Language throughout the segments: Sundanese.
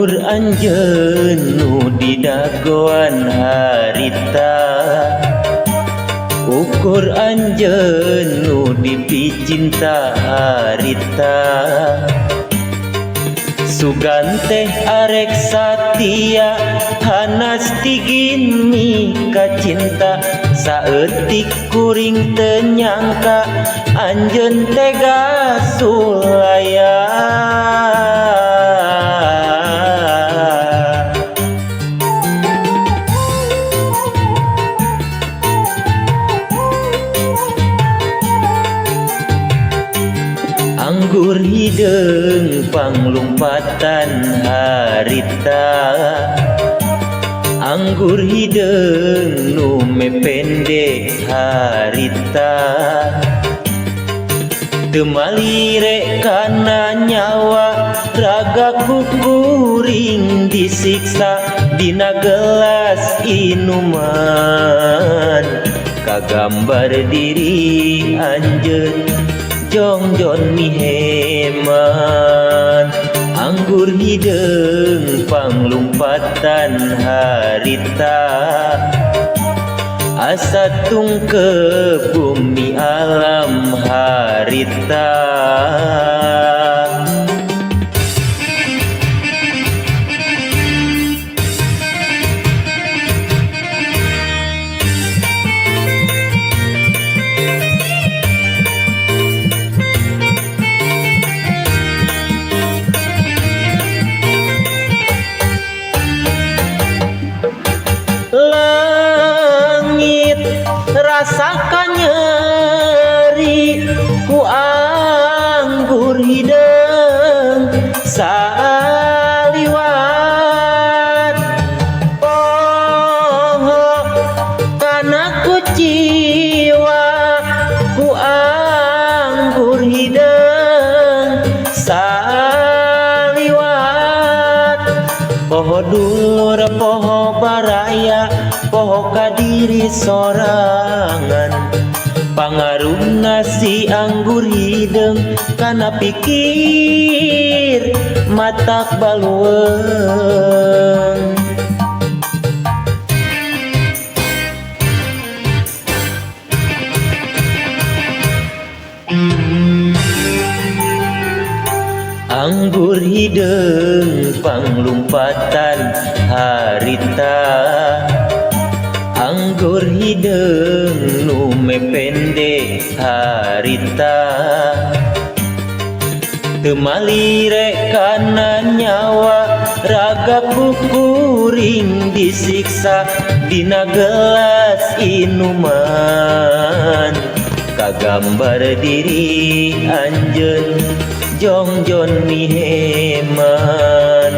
Ukur anjeun nu didagoan harita, ukur anjeun nu dipicinta harita. Sugan teh arek satia hanas tigin mika cinta, saeutik kuring teu nyangka anjeun tega sulaya. Anggur hideung panglumpatan harita, anggur hideung nu mepende harita. Teu malire kana nyawa ragaku kuring disiksa, dina gelas inuman kagambar diri anjeun jongjon miheman. Anggur hideung panglumpatan harita, asa tungkep bumi alam harita. Langit rasakan nyeri ku anggur hideung saliwat, poho kana ku jiwa ku anggur hideung saliwat. Poho dulur poho baraya poho kadiri sorangan, pangaruna si anggur hideung kana pikir matak balueung. Anggur hideung panglumpatan harita, anggur hideung nu mepende harita. Teu malire kana nyawa ragaku kuring disiksa, dina gelas inuman kagambar diri anjeun jongjon miheman.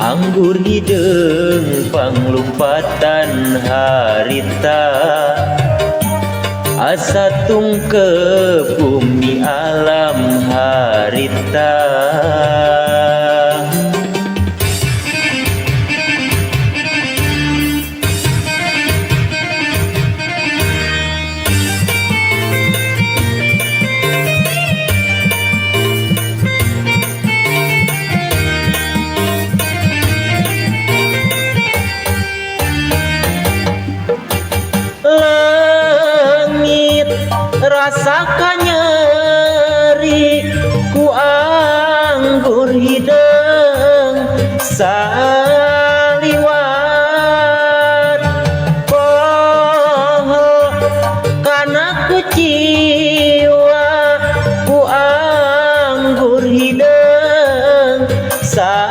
Anggur hideung panglumpatan harita, asa tungkep bumi alam harita. Langit rasakan nyeri ku anggur hideung saliwat, poho kana ku jiwa ku anggur hideung saliwat.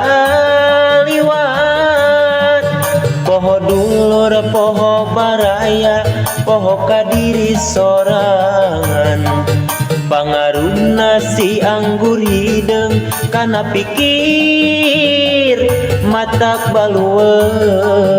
Poho dulur poho baraya poho kadiri sorangan, pangaruna si anggur hideung kana pikir matak balueung.